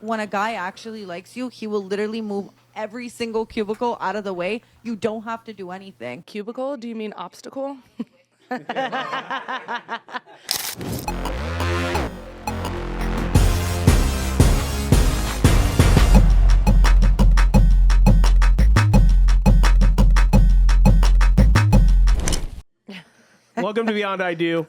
when a guy actually likes you, he will literally move every single cubicle out of the way. You don't have to do anything. Cubicle? Do you mean obstacle? Welcome to Beyond I Do.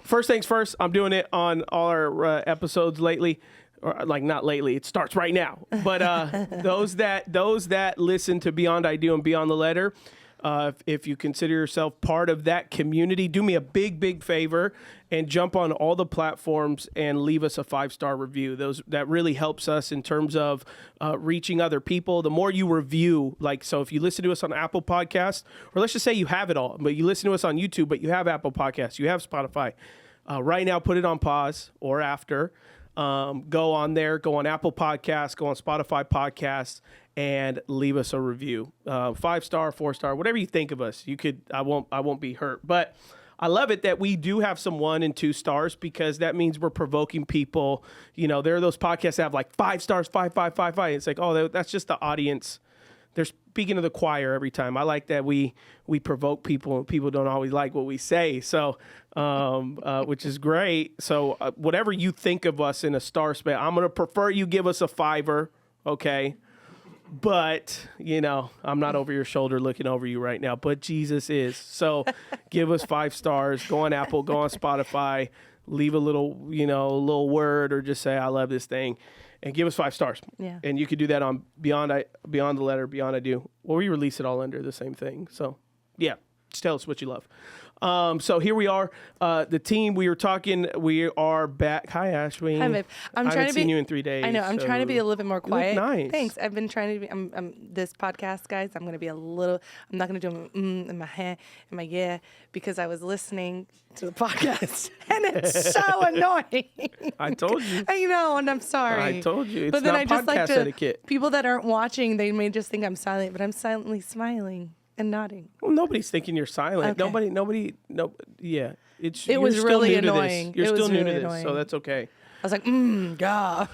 First things first, I'm doing it on all our episodes lately. Or like not lately, it starts right now. But those that listen to Beyond I Do and Beyond the Letter, if you consider yourself part of that community, do me a big favor and jump on all the platforms and leave us a 5-star review. That really helps us in terms of reaching other people. The more you review, so if you listen to us on Apple Podcasts, or let's just say you have it all, but you listen to us on YouTube, but you have Apple Podcasts, you have Spotify, right now put it on pause or after. Go on there, go on Apple Podcasts, go on Spotify Podcasts, and leave us a review. 5-star, 4-star, whatever you think of us. You could, I won't be hurt. But I love it that we do have some 1 and 2 stars, because that means we're provoking people. You know, there are those podcasts that have like 5 stars, 5, 5, 5, 5. It's like, oh, that's just the audience. They're speaking to the choir every time. I like that we provoke people, and people don't always like what we say. So, which is great. So whatever you think of us in a star span, I'm going to prefer you give us a 5-er. Okay. But, I'm not over your shoulder looking over you right now, but Jesus is. So give us 5 stars, go on Apple, go on Spotify, leave a little word, or just say, I love this thing, and give us 5 stars. Yeah. And you could do that on Beyond the Letter, Beyond I Do, or we release it all under the same thing. So yeah, just tell us what you love. So here we are, the team. We are back. Hi, Ashlee. Hi, babe. I haven't seen you in 3 days. I know. I'm trying to be a little bit more quiet. You look nice. Thanks. I've been trying to be. This podcast, guys. I'm going to be a little. I'm not going to do in my hand, in my yeah, because I was listening to the podcast and it's so annoying. I told you. I know, and I'm sorry. I told you. It's but then not I just like to. etiquette. People that aren't watching, they may just think I'm silent, but I'm silently smiling and nodding. Well, nobody's thinking you're silent. Okay. Nobody. Yeah. It was really annoying. You're still new to this, annoying. so that's okay. I was like, God.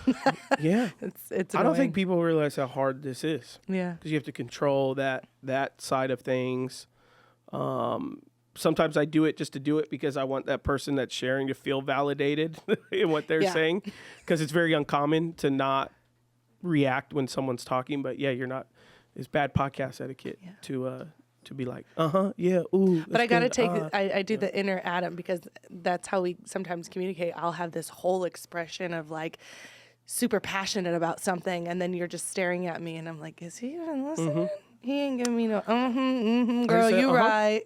Yeah. It's I don't think annoying. people realize how hard this is. Yeah. Because you have to control that side of things. Sometimes I do it just to do it because I want that person that's sharing to feel validated in what they're saying. Because it's very uncommon to not react when someone's talking. But yeah, you're not. It's bad podcast etiquette to be like, yeah, ooh. But I got to take, I do the inner Adam, because that's how we sometimes communicate. I'll have this whole expression of like super passionate about something, and then you're just staring at me, and I'm like, is he even listening? Mm-hmm. He ain't giving me no, girl, you right.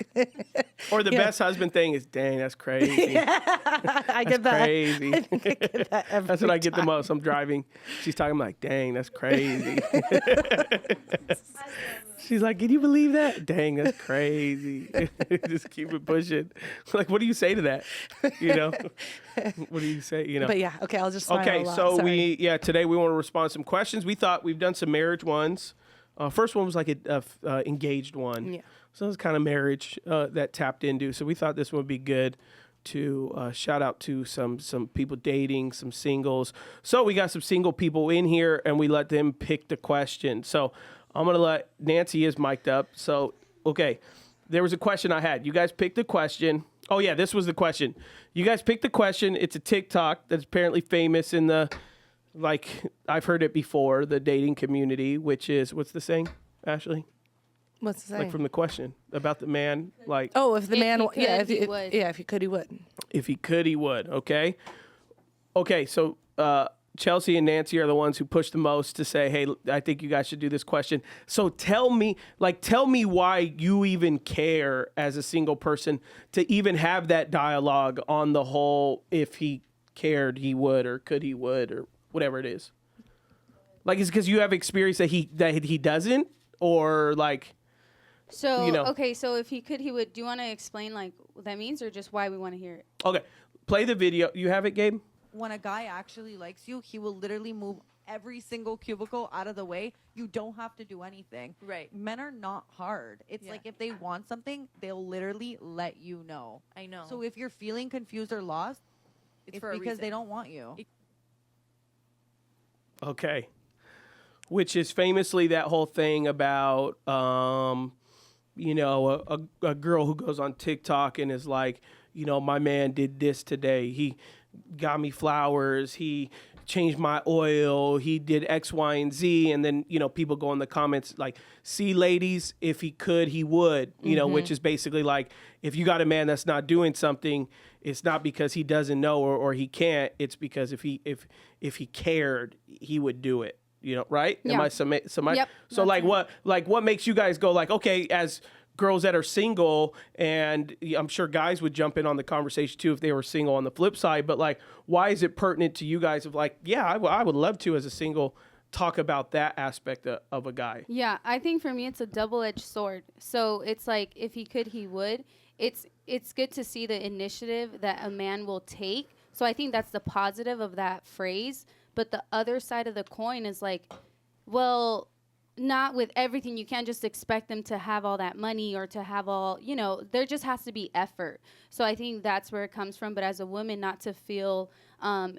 Or the best husband thing is, dang, that's crazy. I get that. Crazy. I think I get that every That's what I get the time. most. I'm driving. She's talking, I'm like, dang, that's crazy. She's like, can you believe that? Dang, that's crazy. Just keep it pushing. Like, what do you say to that? What do you say? But yeah, okay, I'll just smile Okay, a lot. so Sorry. today we want to respond to some questions. We thought we've done some marriage ones. First one was like a engaged one. Yeah. So it was kind of marriage that tapped into. So we thought this one would be good to shout out to some people dating, some singles. So we got some single people in here, and we let them pick the question. So I'm going to let Nancy is mic'd up. So, okay, there was a question I had. You guys picked the question. Oh, yeah, this was the question. You guys picked the question. It's a TikTok that's apparently famous in the, I've heard it before, the dating community, which is, what's the saying, Ashlee? What's the saying? Like from the question about the man, like. Oh, if the man, he could, he would. Yeah, if he could, he would. If he could, he would. Okay. Okay. So, Chelsea and Nancy are the ones who push the most to say, hey, I think you guys should do this question. So tell me why you even care as a single person to even have that dialogue on the whole, if he cared, he would, or could, he would, or whatever it is. Like, is it because you have experience that he doesn't, or like. So, okay, so if he could, he would. Do you want to explain like what that means, or just why we want to hear it? Okay. Play the video. You have it, Gabe? When a guy actually likes you, he will literally move every single cubicle out of the way. You don't have to do anything. Right. Men are not hard. It's like if they want something, they'll literally let you know. I know. So if you're feeling confused or lost, it's for a because reason. they don't want you. Okay. Which is famously that whole thing about, you know, a girl who goes on TikTok and is like, you know, my man did this today. He got me flowers. He changed my oil. He did X, Y, and Z. And then, you know, people go in the comments like, see, ladies, if he could, he would, you know, which is basically like, if you got a man that's not doing something, it's not because he doesn't know or he can't. It's because if he cared, he would do it. You know, right? Yeah. Am I so Yep, so like what makes you guys go like, okay, as girls that are single, and I'm sure guys would jump in on the conversation too if they were single on the flip side, but like, why is it pertinent to you guys of like, yeah, I would love to as a single talk about that aspect of a guy? Yeah, I think for me it's a double-edged sword. So it's like if he could, he would. It's good to see the initiative that a man will take. So I think that's the positive of that phrase. But the other side of the coin is like, well, not with everything. You can't just expect them to have all that money or to have all, you know, there just has to be effort. So I think that's where it comes from. But as a woman, not to feel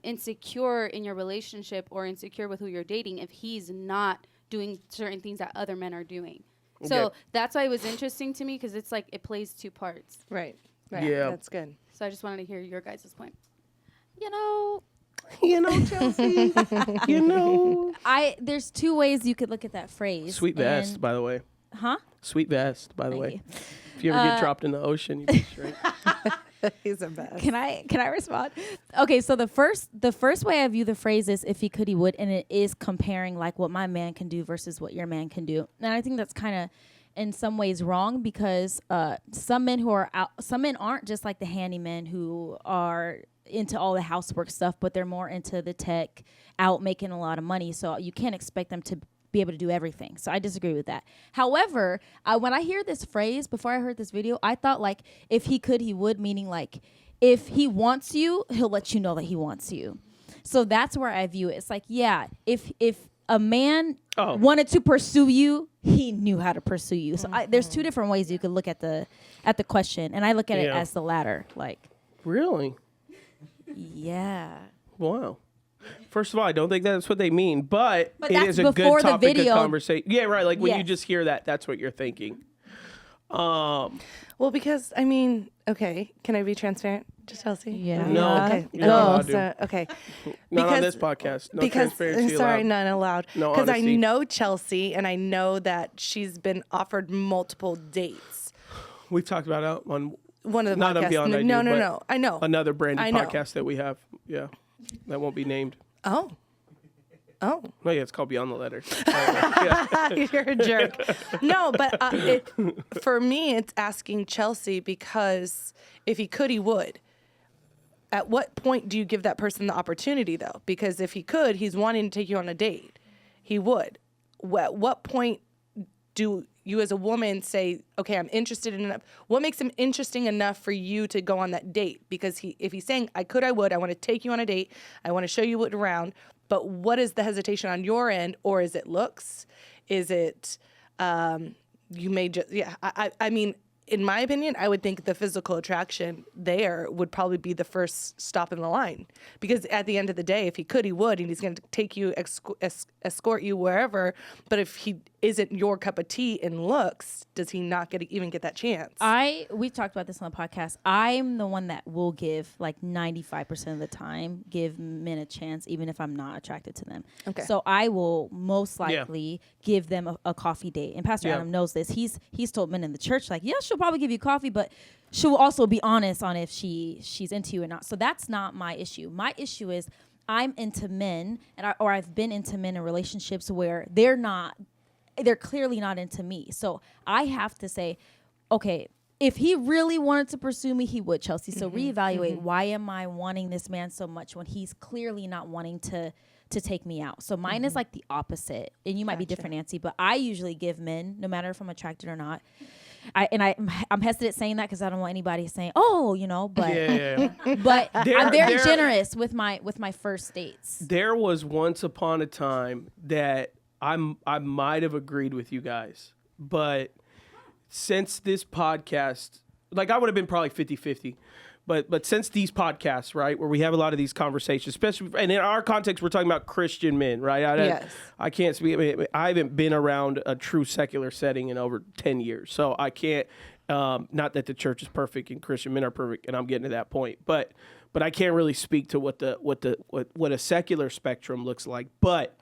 insecure in your relationship or insecure with who you're dating if he's not doing certain things that other men are doing. Okay. So that's why it was interesting to me because it's like it plays two parts. Right. Yeah. That's good. So I just wanted to hear your guys' point. You know, Chelsea, you know. there's two ways you could look at that phrase. Sweet vest, by the way. Huh? Sweet vest, by the Thank way. you. If you ever get dropped in the ocean, you be straight. He's the best. Can I respond? Okay, so the first way I view the phrase is if he could, he would, and it is comparing like what my man can do versus what your man can do. And I think that's kind of in some ways wrong because some men aren't just like the handymen who are into all the housework stuff, but they're more into the tech, out making a lot of money. So you can't expect them to be able to do everything. So I disagree with that. However, when I hear this phrase, before I heard this video, I thought like if he could, he would, meaning like if he wants you, he'll let you know that he wants you. So that's where I view it. It's like, yeah, if a man wanted to pursue you, he knew how to pursue you. So there's two different ways you could look at the question, and I look at it as the latter. Like, Really? yeah. Wow. First of all, I don't think that's what they mean, but it that's is a before good the topic of video. conversation. Yeah, right. Like when you Yes. just hear that, that's what you're thinking. Well, because I mean, okay, can I be transparent to Chelsea? Yeah. No. Okay. You're not allowed to. So, okay. Not on this podcast. No transparency sorry, allowed. none allowed. No Because I honesty. know Chelsea, and I know that she's been offered multiple dates. We've talked about it on One of the Not on podcasts. Beyond ID, no, but I know. another branded I know. podcast that we have. Yeah. That won't be named. Oh. No, yeah, it's called Beyond the Letter. Yeah. You're a jerk. No, but for me, it's asking Chelsea because if he could, he would. At what point do you give that person the opportunity, though? Because if he could, he's wanting to take you on a date. He would. At what point do you as a woman say, okay, I'm interested in enough? What makes him interesting enough for you to go on that date? Because if he's saying, I could, I would, I want to take you on a date, I want to show you what around, but what is the hesitation on your end? Or is it looks? Is it, you may just, yeah, I mean, in my opinion, I would think the physical attraction there would probably be the first stop in the line. Because at the end of the day, if he could, he would, and he's going to take you, escort you wherever. But if he isn't your cup of tea in looks, does he not even get that chance? We talked about this on the podcast. I'm the one that will give like 95% of the time, give men a chance, even if I'm not attracted to them. Okay. So I will most likely give them a coffee date. And Pastor Adam knows this. He's told men in the church, like, yeah, she'll probably give you coffee, but she'll also be honest on if she's into you or not. So that's not my issue. My issue is I'm into men, or I've been into men in relationships where they're clearly not into me. So I have to say, okay, if he really wanted to pursue me, he would, Chelsea. So reevaluate, why am I wanting this man so much when he's clearly not wanting to take me out? So mine is like the opposite. And you might be different, Nancy, but I usually give men, no matter if I'm attracted or not. I'm hesitant saying that because I don't want anybody saying, oh, you know, but but I'm very generous with my first dates. There was once upon a time that I might have agreed with you guys, but since this podcast, like I would have been probably 50-50, But since these podcasts, right, where we have a lot of these conversations, especially, and in our context, we're talking about Christian men, right? Yes. I can't speak. I haven't been around a true secular setting in over 10 years, so I can't. Not that the church is perfect and Christian men are perfect, and I'm getting to that point, but I can't really speak to what a secular spectrum looks like. But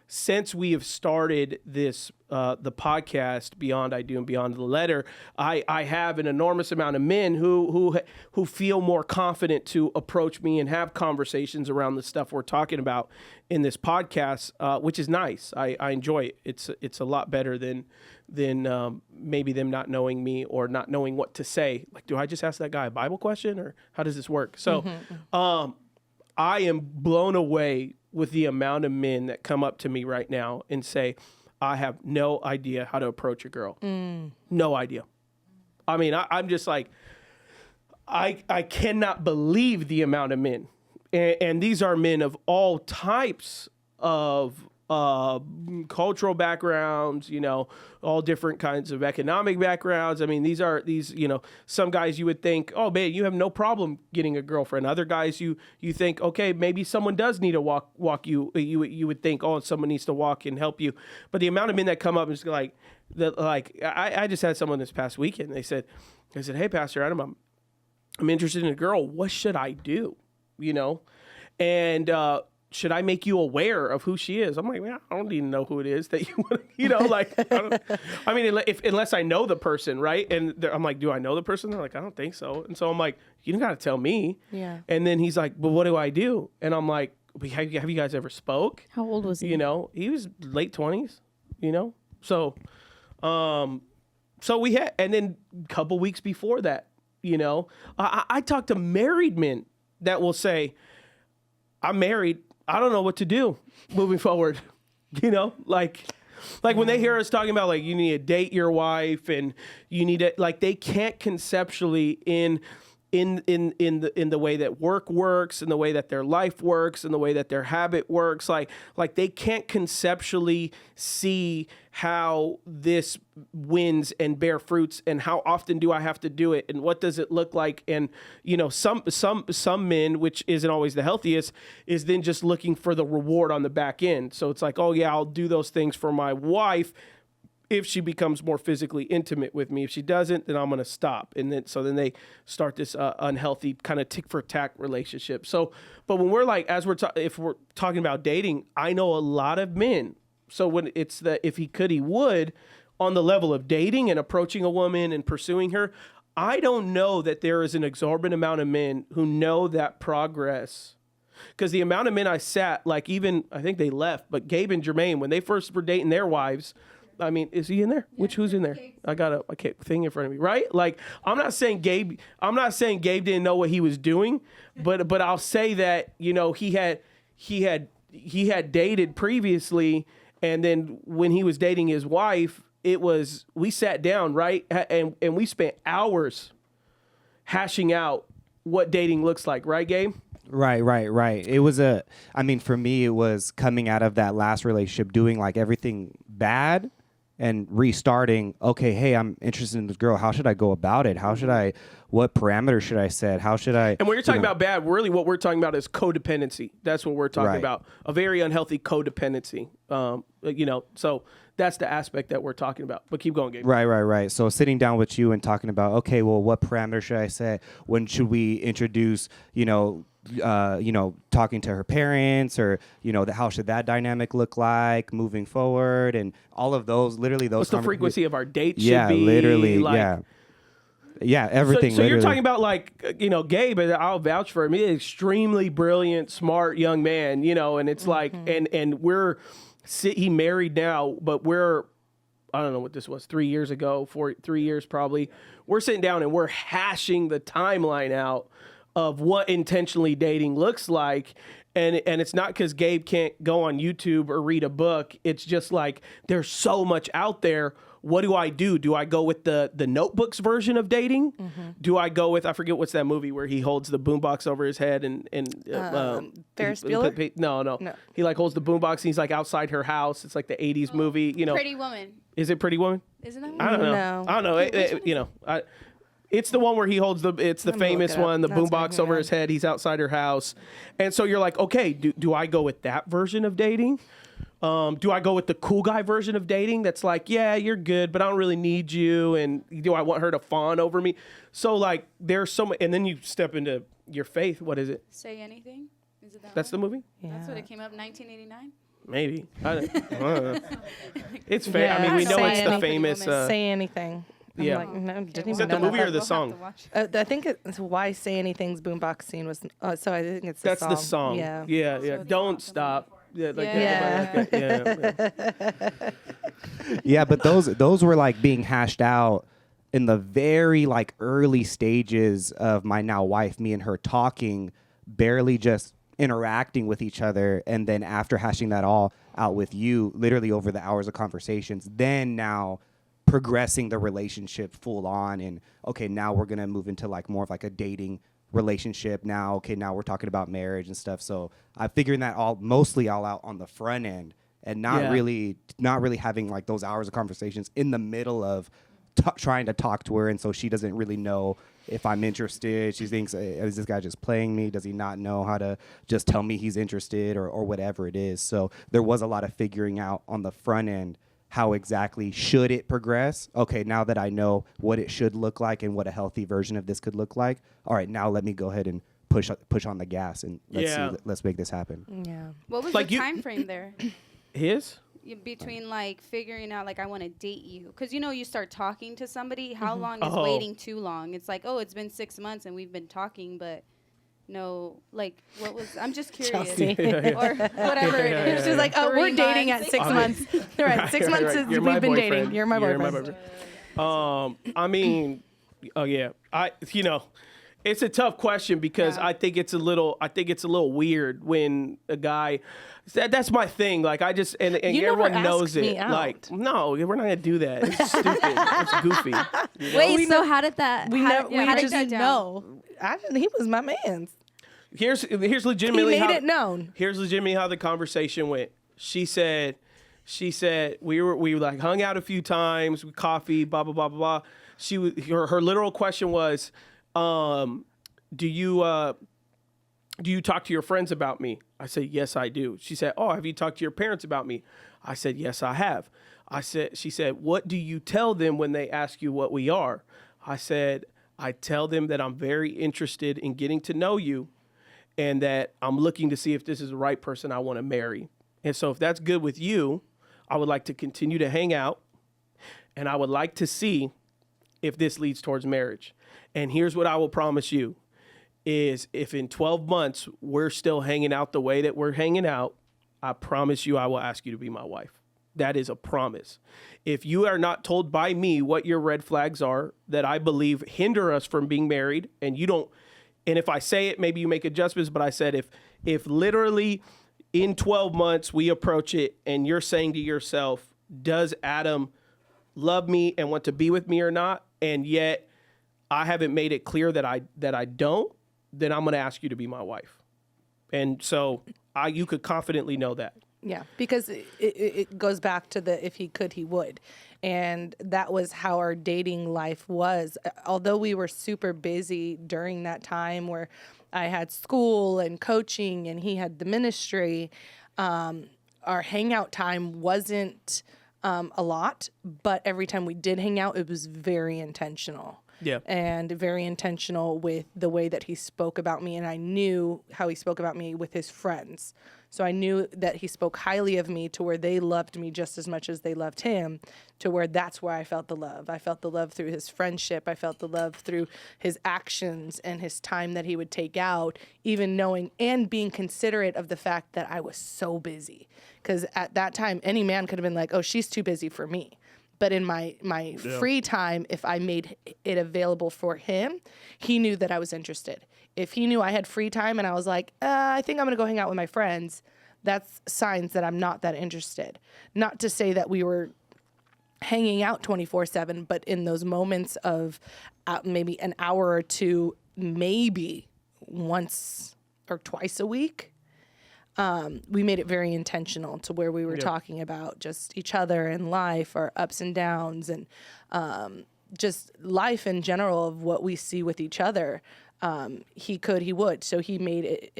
since we have started this the podcast Beyond I Do and Beyond the Letter, I have an enormous amount of men who feel more confident to approach me and have conversations around the stuff we're talking about in this podcast, which is nice. I enjoy it. It's a lot better than maybe them not knowing me or not knowing what to say. Like, do I just ask that guy a Bible question, or how does this work? So I am blown away with the amount of men that come up to me right now and say, I have no idea how to approach a girl. No idea. I mean, I'm just like, I cannot believe the amount of men. And these are men of all types of cultural backgrounds, all different kinds of economic backgrounds. I mean, these, some guys you would think, oh man, you have no problem getting a girlfriend. Other guys you think, okay, maybe someone does need to walk you. You would think, oh, someone needs to walk and help you. But the amount of men that come up is I just had someone this past weekend. They said, hey, Pastor Adam, I'm interested in a girl. What should I do? And should I make you aware of who she is? I'm like, man, I don't even know who it is that you want to, unless I know the person, right? And I'm like, do I know the person? They're like, I don't think so. And so I'm like, you don't got to tell me. Yeah. And then he's like, but what do I do? And I'm like, have you guys ever spoke? How old was he? He was late 20s, So, so we had, and then a couple weeks before that, I talked to married men that will say, I'm married. I don't know what to do moving forward. Like when they hear us talking about, like, you need to date your wife and you need to, like, they can't conceptually in the way that work works, in the way that their life works, in the way that their habit works, like they can't conceptually see how this wins and bear fruits, and how often do I have to do it, and what does it look like? And some men, which isn't always the healthiest, is then just looking for the reward on the back end. So it's like, oh yeah, I'll do those things for my wife if she becomes more physically intimate with me. If she doesn't, then I'm going to stop. And then they start this unhealthy kind of tick for tack relationship. So, but when we're like, if we're talking about dating, I know a lot of men. So when it's if he could, he would, on the level of dating and approaching a woman and pursuing her, I don't know that there is an exorbitant amount of men who know that progress. Because the amount of men I sat, like, even, I think they left, but Gabe and Jermaine, when they first were dating their wives, I mean, is he in there? Yeah, who's in there? I got a thing in front of me, right? Like, I'm not saying Gabe didn't know what he was doing, but I'll say that, he had dated previously, and then when he was dating his wife, we sat down, right? And we spent hours hashing out what dating looks like, right, Gabe? Right. It was for me, it was coming out of that last relationship, doing like everything bad and restarting. Okay, hey, I'm interested in this girl. How should I go about it? What parameters should I set? How should I? And when you're talking about bad, really what we're talking about is codependency. That's what we're talking about. A very unhealthy codependency. So that's the aspect that we're talking about. But keep going, Gabe. Right. So sitting down with you and talking about, okay, well, what parameters should I set? When should we introduce, talking to her parents, or, how should that dynamic look like moving forward, and all of those, literally those. What's the frequency of our dates should be? Literally, like, yeah, everything. So you're talking about, like, Gabe, and I'll vouch for him. He's an extremely brilliant, smart young man, and it's like, and he married now, but I don't know what this was, 3 years ago, 3 years probably. We're sitting down and we're hashing the timeline out of what intentionally dating looks like. And it's not because Gabe can't go on YouTube or read a book. It's just like, there's so much out there. What do I do? Do I go with the Notebooks version of dating? Do I go with, I forget what's that movie where he holds the boombox over his head and Ferris Bueller? No. He like holds the boombox and he's like outside her house. It's like the 80s movie, Pretty Woman. Is it Pretty Woman? Isn't that one? I don't know. No. I don't know. It's the one where he holds it's the I'm gonna famous look it up. one, the That's boombox right, over yeah. his head. He's outside her house. And so you're like, okay, do I go with that version of dating? Do I go with the cool guy version of dating that's like, yeah, you're good, but I don't really need you? And do I want her to fawn over me? So like there's so much, and then you step into your faith. What is it? Say Anything? Is it that That's the one? movie? That's what it came up 1989. Maybe. I don't know. It's fair. Yeah, I mean, we know Say it's the Anything. famous. Say Anything. I'm yeah. like, no, didn't Is even that the know movie or the We'll have song? to watch. I think it's why Say Anything's boombox scene was. So I think it's the That's song. the song. Yeah. Yeah. Don't stop. Yeah. Like, Yeah. yeah. Yeah, but those were like being hashed out in the very like early stages of my now wife, me and her talking, barely just interacting with each other, and then after hashing that all out with you, literally over the hours of conversations, then now progressing the relationship full on, and okay, now we're gonna move into like more of like a dating relationship now. Okay, now we're talking about marriage and stuff. So I'm figuring that mostly all out on the front end, and not really having like those hours of conversations in the middle of trying to talk to her, and so she doesn't really know if I'm interested. She thinks, is this guy just playing me? Does he not know how to just tell me he's interested, or whatever it is? So there was a lot of figuring out on the front end how exactly should it progress. Okay, now that I know what it should look like and what a healthy version of this could look like, all right, now let me go ahead and push on the gas, and let's make this happen. Yeah. What was Like the you- time frame there? His? Between like figuring out like I want to date you, because you start talking to somebody, how long is Oh. waiting too long? It's like, oh, it's been 6 months and we've been talking, but no, like what was, I'm just curious. Chelsea. Or whatever it is. She's like, oh, we're 3 dating months. at 6 months. Right, 6 months since You're we've my been boyfriend. dating. You're my boyfriend. I mean, oh yeah, it's a tough question because I think it's a little weird when a guy. That's my thing. Like I just and You never everyone knows asked me it. out. Like no, we're not gonna do that. It's stupid. It's goofy. Wait, so how did that? we how, know- we how did just you down. know? He was my man's. Here's He legitimately made how it known. Here's legitimately how the conversation went. She said we like hung out a few times, with coffee, blah blah blah blah blah. Her literal question was, do you talk to your friends about me? I said, yes, I do. She said, oh, have you talked to your parents about me? I said, yes, I have. She said, what do you tell them when they ask you what we are? I said, I tell them that I'm very interested in getting to know you and that I'm looking to see if this is the right person I want to marry. And so if that's good with you, I would like to continue to hang out and I would like to see if this leads towards marriage. And here's what I will promise you is if in 12 months we're still hanging out the way that we're hanging out, I promise you I will ask you to be my wife. That is a promise. If you are not told by me what your red flags are that I believe hinder us from being married, and you don't, and if I say it, maybe you make adjustments, but I said if literally in 12 months we approach it and you're saying to yourself, does Adam love me and want to be with me or not? And yet I haven't made it clear that I don't, then I'm going to ask you to be my wife. And so you could confidently know that. Yeah, because it goes back to the if he could, he would. And that was how our dating life was. Although we were super busy during that time where I had school and coaching and he had the ministry, our hangout time wasn't a lot. But every time we did hang out, it was very intentional. Yeah. And very intentional with the way that he spoke about me. And I knew how he spoke about me with his friends. So I knew that he spoke highly of me to where they loved me just as much as they loved him, to where that's where I felt the love. I felt the love through his friendship. I felt the love through his actions and his time that he would take out, even knowing and being considerate of the fact that I was so busy. Because at that time, any man could have been like, oh, she's too busy for me. But in my free time, if I made it available for him, he knew that I was interested. If he knew I had free time and I was like, I think I'm going to go hang out with my friends, that's signs that I'm not that interested. Not to say that we were hanging out 24/7, but in those moments of maybe an hour or two, maybe once or twice a week, we made it very intentional to where we were talking about just each other and life, our ups and downs, and just life in general of what we see with each other. He could, he would. So he made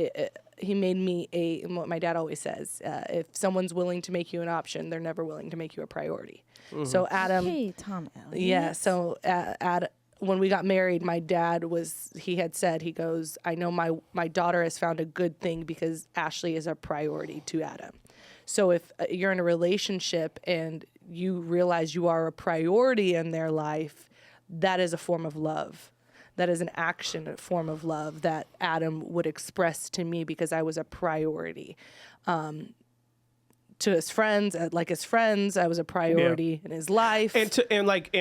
he made me what my dad always says, if someone's willing to make you an option, they're never willing to make you a priority. So Adam, Hey, Tom Elliott. yeah. So when we got married, my dad he goes, I know my daughter has found a good thing because Ashlee is a priority to Adam. So if you're in a relationship and you realize you are a priority in their life, that is a form of love. That is an action, a form of love that Adam would express to me because I was a priority. To his friends, I was a priority in his life. And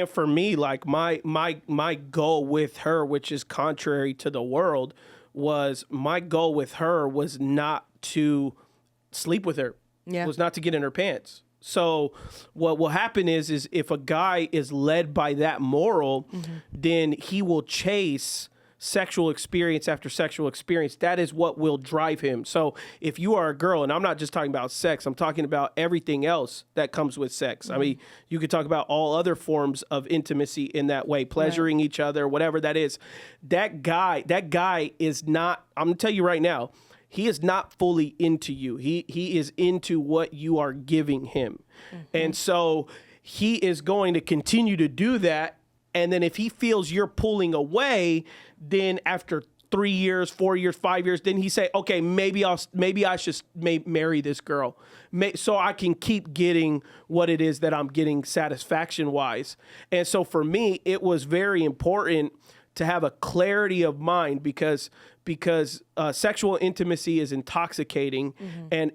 for me, like my goal with her, which is contrary to the world, was not to sleep with her. Yeah. Was not to get in her pants. So what will happen is if a guy is led by that moral, then he will chase sexual experience after sexual experience. That is what will drive him. So if you are a girl, and I'm not just talking about sex, I'm talking about everything else that comes with sex. I mean, you could talk about all other forms of intimacy in that way, pleasuring each other, whatever that is. That guy is not, I'm gonna tell you right now, he is not fully into you. He is into what you are giving him. And so he is going to continue to do that. And then if he feels you're pulling away, then after 3 years, 4 years, 5 years, then he say, okay, maybe I should marry this girl, so I can keep getting what it is that I'm getting satisfaction wise. And so for me, it was very important to have a clarity of mind because sexual intimacy is intoxicating, and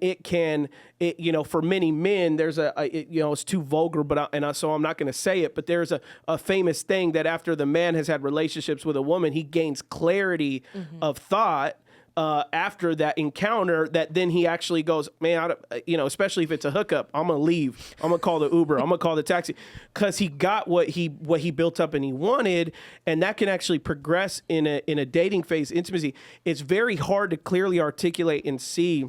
for many men, there's it's too vulgar, so I'm not going to say it, but there's a famous thing that after the man has had relationships with a woman, he gains clarity of thought after that encounter, that then he actually goes, man, especially if it's a hookup, I'm going to leave. I'm going to call the Uber. I'm going to call the taxi, because he got what he built up and he wanted. And that can actually progress in a dating phase intimacy. It's very hard to clearly articulate and see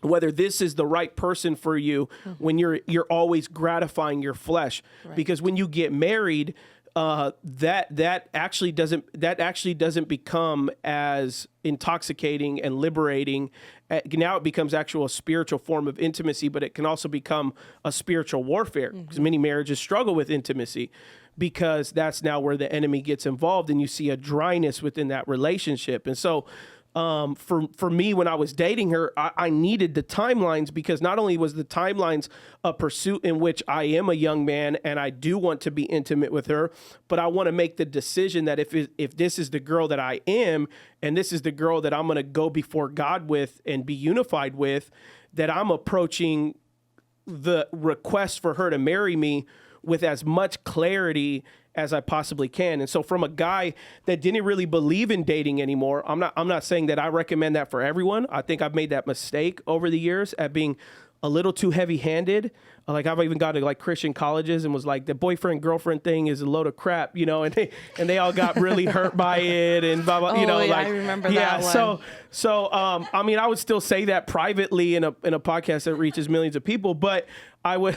whether this is the right person for you when you're always gratifying your flesh. Right. Because when you get married, that actually doesn't become as intoxicating and liberating. Now it becomes actual a spiritual form of intimacy, but it can also become a spiritual warfare, because many marriages struggle with intimacy, because that's now where the enemy gets involved, and you see a dryness within that relationship. And so for me, when I was dating her, I needed the timelines, because not only was the timelines a pursuit in which I am a young man and I do want to be intimate with her, but I want to make the decision that if this is the girl that I am, and this is the girl that I'm going to go before God with and be unified with, that I'm approaching the request for her to marry me with as much clarity as I possibly can. And so from a guy that didn't really believe in dating anymore, I'm not saying that I recommend that for everyone. I think I've made that mistake over the years at being a little too heavy-handed. Like, I've even gone to like Christian colleges and was like, the boyfriend girlfriend thing is a load of crap, and they all got really hurt by it and blah blah. I remember that one. So I mean, I would still say that privately in a podcast that reaches millions of people, but I would,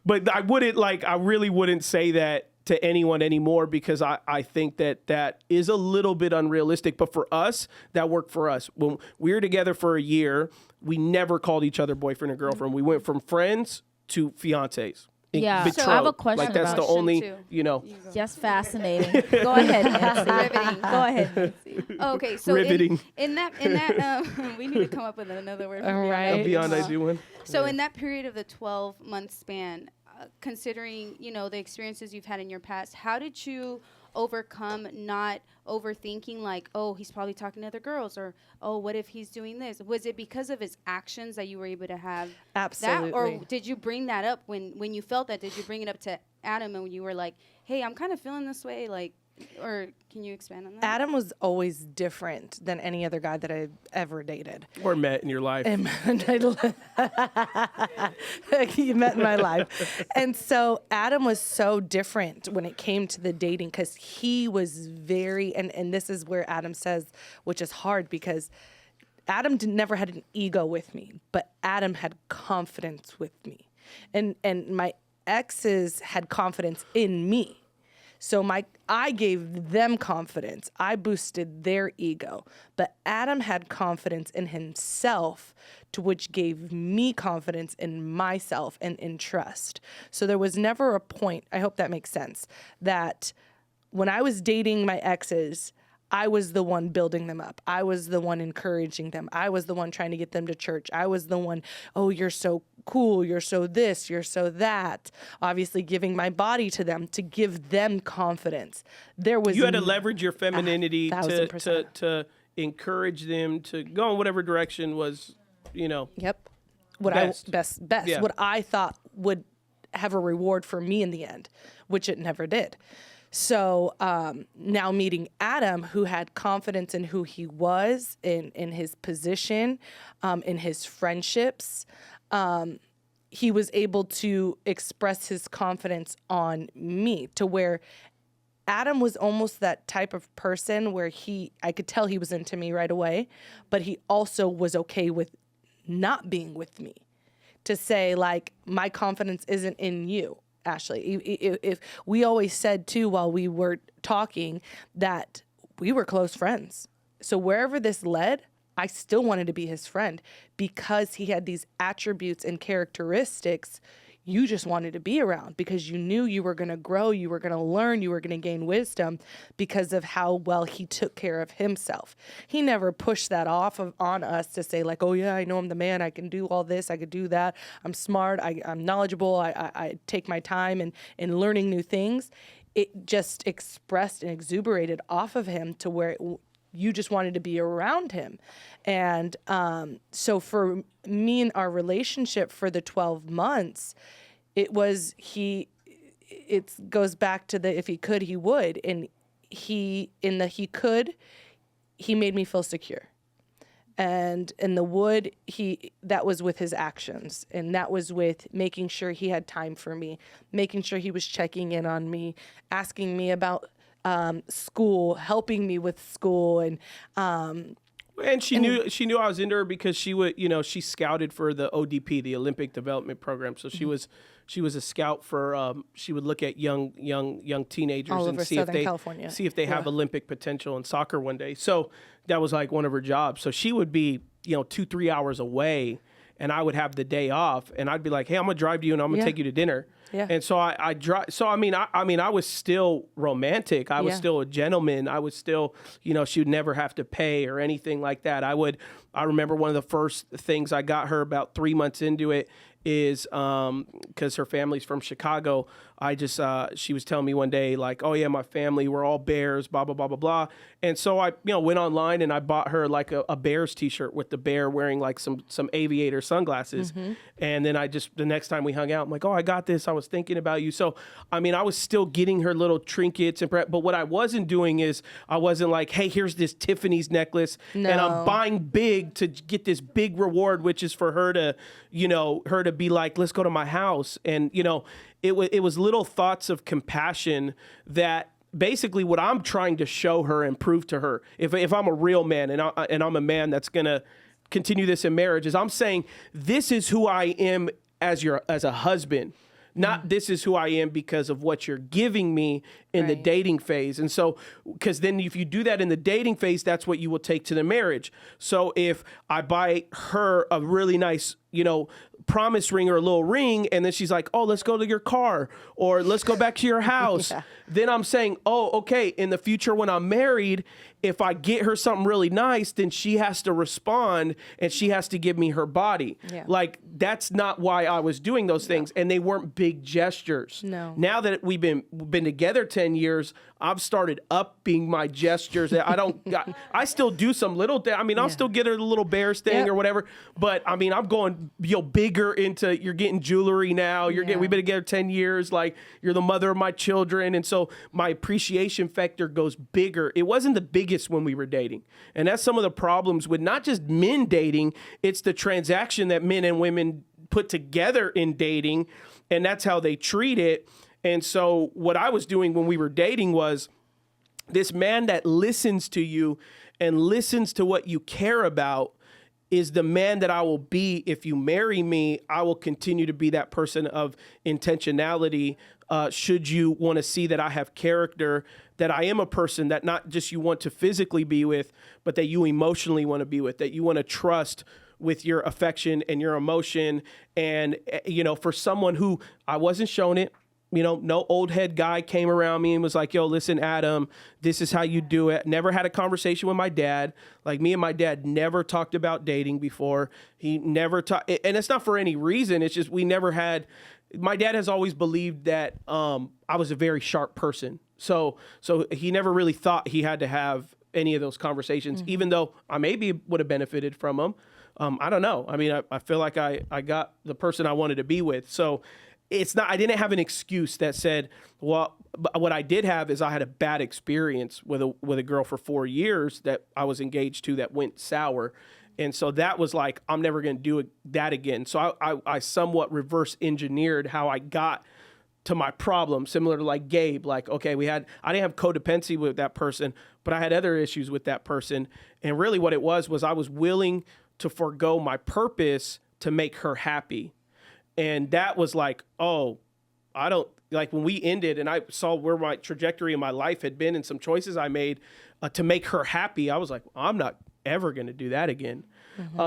but I really wouldn't say that to anyone anymore, because I think that is a little bit unrealistic. But for us, that worked for us. When we were together for a year, we never called each other boyfriend or girlfriend. We went from friends to fiancés. Yeah. Betrothed. So I have a question Like, that's about the only, too. Just fascinating. Go ahead, Nancy. Riveting. Go ahead, Nancy. Okay, so Riveting. in that we need to come up with another word. All right. Beyond I do one. So in that period of the 12-month span, considering the experiences you've had in your past, how did you overcome not overthinking, like, oh, he's probably talking to other girls, or oh, what if he's doing this? Was it because of his actions that you were able to have Absolutely. that, or did you bring that up when you felt that? Did you bring it up to Adam and you were like, hey, I'm kind of feeling this way, like, or can you expand on that? Adam was always different than any other guy that I've ever dated. Or met in your life. You met in my life. And so Adam was so different when it came to the dating, because he was very, and this is where Adam says, which is hard, because Adam never had an ego with me, but Adam had confidence with me. And my exes had confidence in me. So I gave them confidence. I boosted their ego. But Adam had confidence in himself, to which gave me confidence in myself and in trust. So there was never a point, I hope that makes sense, that when I was dating my exes, I was the one building them up. I was the one encouraging them. I was the one trying to get them to church. I was the one, oh, you're so cool. You're so this, you're so that. Obviously giving my body to them to give them confidence. You had to leverage your femininity 1,000%. to encourage them to go in whatever direction was, Yep. Best. Yeah. What I thought would have a reward for me in the end, which it never did. So now meeting Adam, who had confidence in who he was, in his position, in his friendships, he was able to express his confidence on me, to where Adam was almost that type of person where I could tell he was into me right away, but he also was okay with not being with me, to say, like, my confidence isn't in you, Ashlee. If we always said too, while we were talking, that we were close friends. So wherever this led, I still wanted to be his friend, because he had these attributes and characteristics you just wanted to be around, because you knew you were going to grow, you were going to learn, you were going to gain wisdom because of how well he took care of himself. He never pushed that on us to say, like, oh yeah, I know I'm the man, I can do all this, I could do that, I'm smart, I'm knowledgeable, I take my time in learning new things. It just expressed and exuberated off of him, to where you just wanted to be around him. And so for me and our relationship for the 12 months, it goes back to the, if he could, he would. And he made me feel secure. And in the would, that was with his actions. And that was with making sure he had time for me, making sure he was checking in on me, asking me about school, helping me with school, and she knew I was into her because she scouted for the ODP, the Olympic Development Program. So she was a scout for. She would look at young teenagers all and over see Southern if California. Have Olympic potential in soccer one day. So that was like one of her jobs. So she would be 2-3 hours away, and I would have the day off, and I'd be like, hey, I'm gonna drive to you and I'm gonna take you to dinner. Yeah. And so I drive. So I was still romantic. I was still a gentleman. I was still, she would never have to pay or anything like that. I remember one of the first things I got her about 3 months into it is because her family's from Chicago. She was telling me one day, like, oh yeah, my family, we're all Bears, blah, blah, blah, blah, blah. And so I, went online and I bought her like a Bears t-shirt with the bear wearing like some aviator sunglasses. Mm-hmm. And then the next time we hung out, I'm like, oh, I got this. I was thinking about you. So, I was still getting her little trinkets but what I wasn't doing is I wasn't like, hey, here's this Tiffany's necklace and I'm buying big to get this big reward, which is for her to be like, let's go to my house. And, it was little thoughts of compassion that basically what I'm trying to show her and prove to her, if I'm a real man and I'm a man that's going to continue this in marriage, is I'm saying this is who I am as a husband. Not this is who I am because of what you're giving me in the dating phase. And so, because then if you do that in the dating phase, that's what you will take to the marriage. So if I buy her a really nice, promise ring or a little ring, and then she's like, oh, let's go to your car or let's go back to your house. Then I'm saying, oh, okay, in the future when I'm married, if I get her something really nice, then she has to respond and she has to give me her body. Yeah. Like, that's not why I was doing those things. And they weren't big gestures. No. Now that we've been together 10 years, I've started upping my gestures. I still do some little, I'll still get her the little Bears thing or whatever. But I'm going, bigger into, you're getting jewelry now. We've been together 10 years. Like, you're the mother of my children. And so my appreciation factor goes bigger. It wasn't the biggest when we were dating. And that's some of the problems with not just men dating, it's the transaction that men and women put together in dating, and that's how they treat it. And so what I was doing when we were dating was this man that listens to you and listens to what you care about, is the man that I will be. If you marry me, I will continue to be that person of intentionality. Should you want to see that I have character, that I am a person that not just you want to physically be with, but that you emotionally want to be with, that you want to trust with your affection and your emotion. And, for someone who I wasn't shown it, no old head guy came around me and was like, yo, listen, Adam, this is how you do it. Never had a conversation with my dad. Like, me and my dad never talked about dating before. He never talked. And it's not for any reason. It's just we never had. My dad has always believed that I was a very sharp person. So he never really thought he had to have any of those conversations, even though I maybe would have benefited from them. I don't know. I mean, I feel like I got the person I wanted to be with. So it's not, I didn't have an excuse that said, well, but what I did have is I had a bad experience with a girl for 4 years that I was engaged to that went sour. And so that was like, I'm never going to do that again. So I somewhat reverse engineered how I got to my problem, similar to like Gabe. Like, okay, I didn't have codependency with that person, but I had other issues with that person. And really what it was I was willing to forego my purpose to make her happy. And that was like, oh, I don't, like when we ended and I saw where my trajectory in my life had been and some choices I made to make her happy, I was like, I'm not ever going to do that again.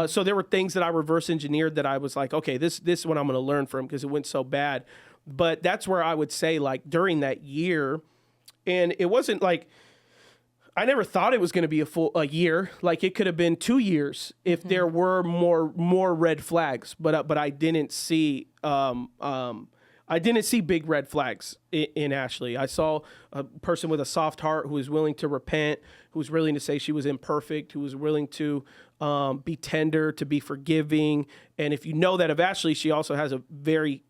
So there were things that I reverse engineered that I was like, okay, this is what I'm going to learn from because it went so bad. But that's where I would say, like, during that year, and it wasn't like, I never thought it was going to be a year. Like, it could have been 2 years if there were more red flags. But I didn't see big red flags in Ashlee. I saw a person with a soft heart who was willing to repent, who was willing to say she was imperfect, who was willing to be tender, to be forgiving. And if you know that of Ashlee, she also has a very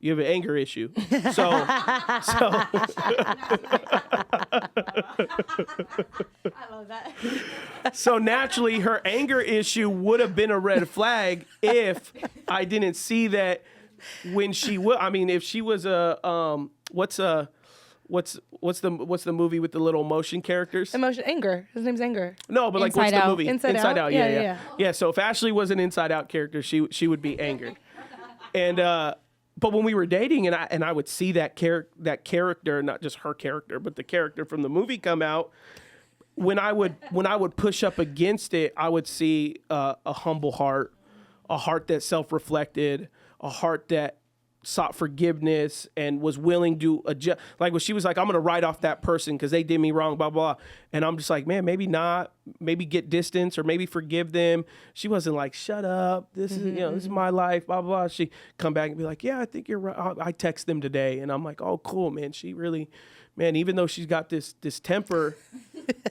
you have an anger issue. So I love that. So naturally, her anger issue would have been a red flag if I didn't see that when she would. I mean, if she was what's the movie with the little motion characters? Anger. His name's Anger. No, but like Inside what's Out. the movie? Inside Out? Yeah. Yeah. So if Ashlee was an Inside Out character, she would be angered. And but when we were dating, and I would see that character, not just her character, but the character from the movie come out. When I would push up against it, I would see a humble heart, a heart that self-reflected, a heart that sought forgiveness and was willing to adjust. Like when she was like, I'm going to write off that person because they did me wrong, blah, blah. And I'm just like, man, maybe not. Maybe get distance or maybe forgive them. She wasn't like, shut up. This is, this is my life, blah, blah, blah. She come back and be like, yeah, I think you're right. I text them today. And I'm like, oh, cool, man. She really, man, even though she's got this temper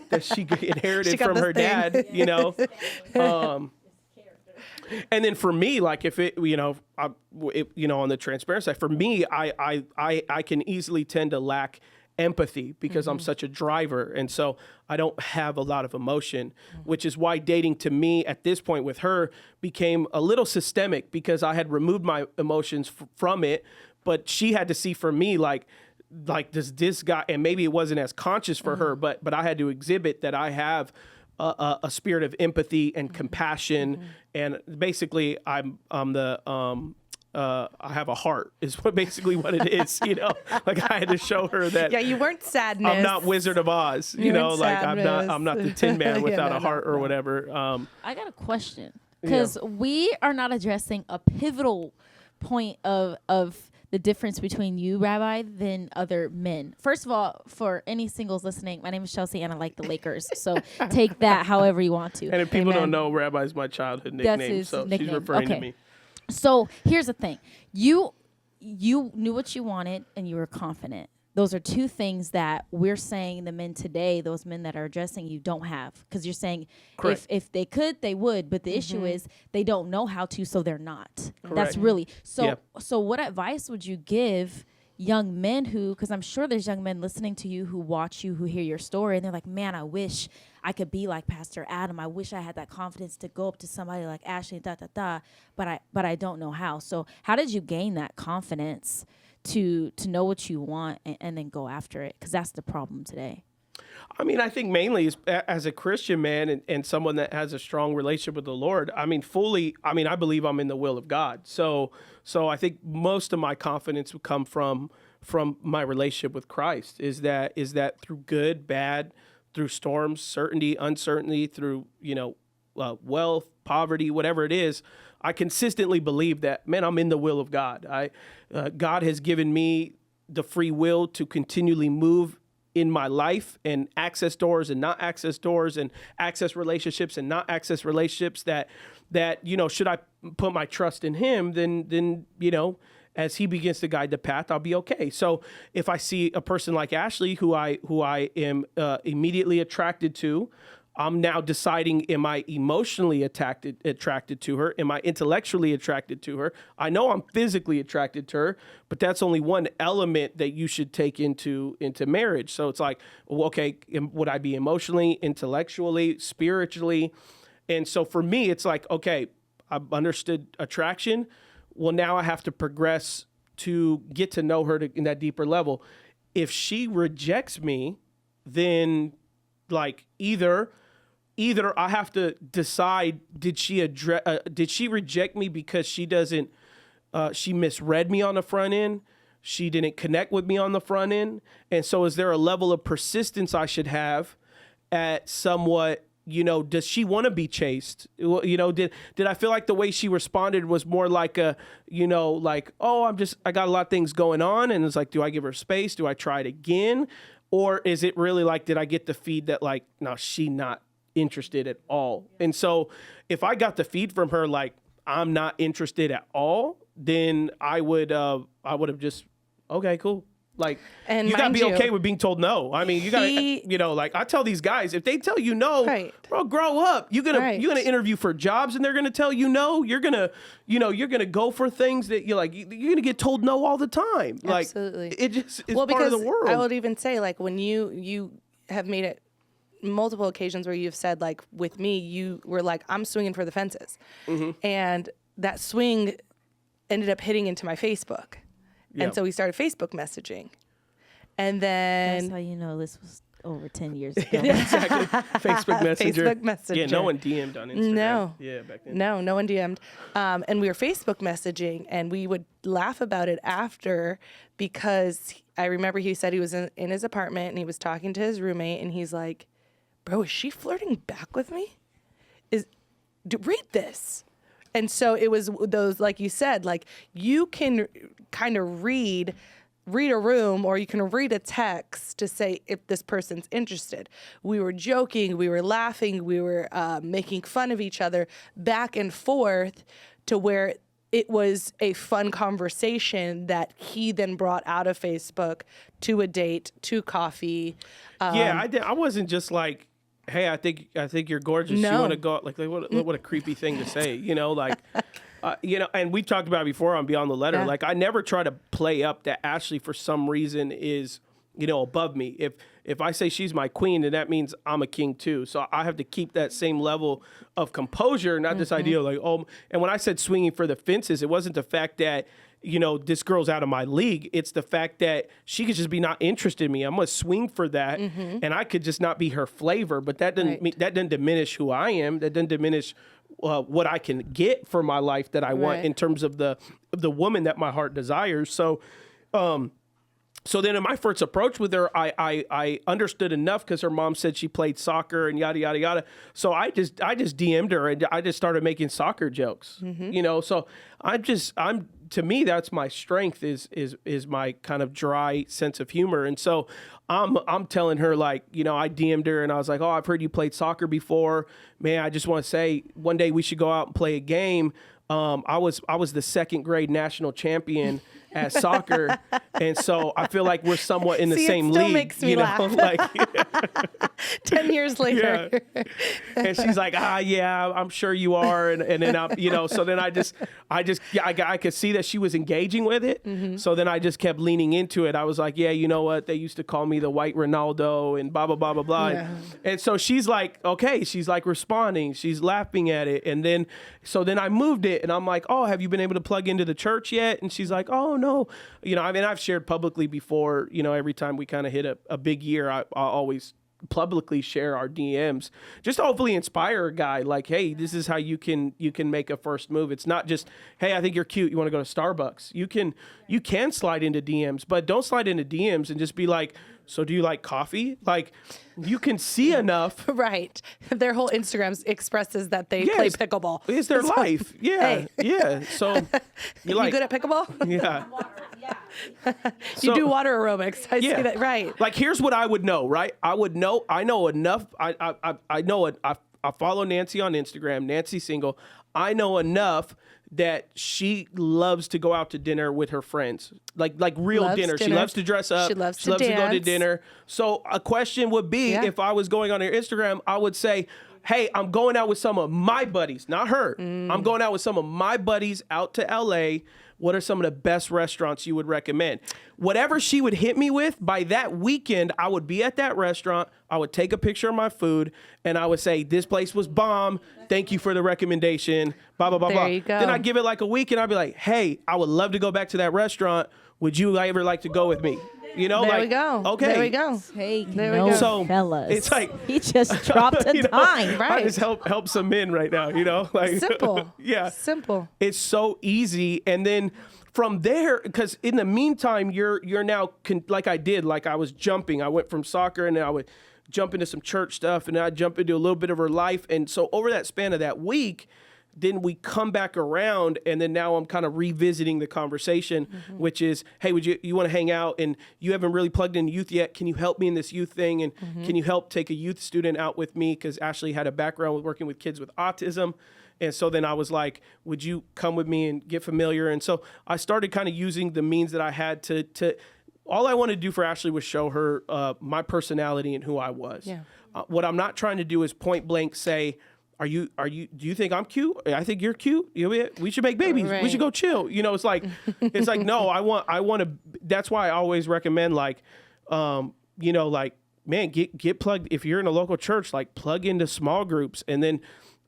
that she inherited from her dad, and then for me, like if it, on the transparent side, for me, I can easily tend to lack empathy because I'm such a driver. And so I don't have a lot of emotion, which is why dating to me at this point with her became a little systemic because I had removed my emotions from it, but she had to see for me, like does this guy, and maybe it wasn't as conscious for her, but I had to exhibit that I have a spirit of empathy and compassion, and basically I have a heart is what it is, like I had to show her that. Yeah, you weren't sadness. I'm not Wizard of Oz, like I'm not the Tin Man without a heart or whatever. I got a question because we are not addressing a pivotal point of the difference between you, Rabbi, than other men. First of all, for any singles listening, my name is Chelsea and I like the Lakers. So take that however you want to. And if people don't know, Rabbi is my childhood nickname, so nickname. She's referring to me. So here's the thing. You knew what you wanted and you were confident. Those are two things that we're saying the men today, those men that are addressing you, don't have. Because you're saying if they could, they would. But the issue is they don't know how to, so they're not. Correct. That's really. So what advice would you give young men who, because I'm sure there's young men listening to you who watch you, who hear your story, and they're like, man, I wish I could be like Pastor Adam. I wish I had that confidence to go up to somebody like Ashlee, but I don't know how. So how did you gain that confidence to know what you want and then go after it? Because that's the problem today. I mean, I think mainly as a Christian man and someone that has a strong relationship with the Lord. I mean, I believe I'm in the will of God. So I think most of my confidence would come from my relationship with Christ. Is that through good, bad, through storms, certainty, uncertainty, through wealth, poverty, whatever it is. I consistently believe that, man, I'm in the will of God. God has given me the free will to continually move in my life and access doors and not access doors and access relationships and not access relationships that should I put my trust in him, then as he begins to guide the path, I'll be okay. So if I see a person like Ashlee, who I am immediately attracted to, I'm now deciding, am I emotionally attracted to her? Am I intellectually attracted to her? I know I'm physically attracted to her, but that's only one element that you should take into marriage. So it's like, well, okay, would I be emotionally, intellectually, spiritually? And so for me, it's like, okay, I've understood attraction. Well, now I have to progress to get to know her in that deeper level. If she rejects me, then like either I have to decide, did she reject me because she misread me on the front end? She didn't connect with me on the front end. And so is there a level of persistence I should have at somewhat, does she want to be chased? Did I feel like the way she responded was more like oh, I got a lot of things going on. And it's like, do I give her space? Do I try it again? Or is it really like, did I get the feed that like, no, she not interested at all? And so if I got the feed from her like I'm not interested at all, then I would have just, okay, cool. Like, and you gotta be okay with being told no. I mean, you gotta, like I tell these guys, if they tell you no, bro, grow up. You're gonna interview for jobs and they're gonna tell you no. You're gonna go for things that you're gonna get told no all the time. Absolutely. Like, it just is part of the world. I would even say, like, when you have made it multiple occasions where you've said, like, with me, you were like, I'm swinging for the fences. Mm-hmm. And that swing ended up hitting into my Facebook. Yep. And so we started Facebook messaging. And then... That's how you know this was over 10 years ago. Exactly. Facebook Messenger. Facebook Messenger. Yeah, no one DM'd on Instagram. No. Yeah, back then. No one DM'd. And we were Facebook messaging, and we would laugh about it after, because I remember he said he was in his apartment, and he was talking to his roommate, and he's like, bro, is she flirting back with me? Read this. And so it was those, like you said, like you can kind of read a room, or you can read a text to say if this person's interested. We were joking, we were laughing, we were making fun of each other back and forth to where it was a fun conversation that he then brought out of Facebook to a date, to coffee. I wasn't just like, hey, I think you're gorgeous. No. You want to go out? Like what a creepy thing to say, like, and we talked about it before on Beyond the Letter. Yeah. Like, I never try to play up that Ashlee for some reason is, above me. If I say she's my queen, then that means I'm a king too. So I have to keep that same level of composure, not this idea of like, oh, and when I said swinging for the fences, it wasn't the fact that, this girl's out of my league. It's the fact that she could just be not interested in me. I'm going to swing for that, and I could just not be her flavor. But that doesn't diminish who I am. That doesn't diminish what I can get for my life that I want in terms of the woman that my heart desires. So, so then in my first approach with her, I understood enough because her mom said she played soccer and yada, yada, yada. So I just DM'd her and I just started making soccer jokes, so to me, that's my strength is my kind of dry sense of humor. And so I'm telling her, like, I DM'd her and I was like, oh, I've heard you played soccer before. Man, I just want to say one day we should go out and play a game. I was the second grade national champion at soccer, and so I feel like we're somewhat in the same it still league. Makes me laugh. Like 10 years later. Yeah. And she's like, yeah, I'm sure you are, and then I'm, so then I could see that she was engaging with it. Mm-hmm. So then I just kept leaning into it. I was like, yeah, you know what? They used to call me the white Ronaldo and blah blah blah blah blah. Yeah. And so she's like, okay, she's like responding, she's laughing at it, and then I moved it, and I'm like, oh, have you been able to plug into the church yet? And she's like, oh no, I've shared publicly before, every time we kind of hit a big year, I always publicly share our DMs, just to hopefully inspire a guy like, hey, this is how you can make a first move. It's not just, hey, I think you're cute, you want to go to Starbucks. You can slide into DMs, but don't slide into DMs and just be like, so do you like coffee? Like, you can see enough. Right. Their whole Instagram expresses that they play pickleball. It's their life. Yeah. Hey. Yeah. So You good at pickleball? yeah. You do water aerobics. I see that. Right. Like, here's what I would know, right? I know enough. I follow Nancy on Instagram, Nancy Single. I know enough that she loves to go out to dinner with her friends, like real dinner. She loves to dress up. She loves to go to dance. dinner. So a question would be, if I was going on her Instagram, I would say, hey, I'm going out with some of my buddies, not her. I'm going out with some of my buddies out to LA. What are some of the best restaurants you would recommend? Whatever she would hit me with, by that weekend, I would be at that restaurant. I would take a picture of my food, and I would say, this place was bomb. Thank you for the recommendation. Blah, blah, blah, blah. There you go. Then I'd give it like a week, and I'd be like, hey, I would love to go back to that restaurant. Would you ever like to go with me? You know, There like, we go. Okay. There we go. Take There we no go. So, fellas. it's like- he just dropped a You know, dime. I Right. just help some men right now, you know? Like, Simple. Yeah. Simple. It's so easy. And then from there, because in the meantime, you're now, like I did, like I was jumping. I went from soccer, and then I would jump into some church stuff, and then I'd jump into a little bit of her life. And so over that span of that week, then we come back around, and then now I'm kind of revisiting the conversation, which is, hey, would you want to hang out, and you haven't really plugged in youth yet. Can you help me in this youth thing? And can you help take a youth student out with me? Because Ashlee had a background with working with kids with autism. And so then I was like, would you come with me and get familiar? And so I started kind of using the means that I had to all I wanted to do for Ashlee was show her my personality and who I was. Yeah. What I'm not trying to do is point blank say, do you think I'm cute? I think you're cute. We should make babies. We Right. should go chill. You know, it's like no, I want to. That's why I always recommend like, like, man, get plugged. If you're in a local church, like plug into small groups. And then,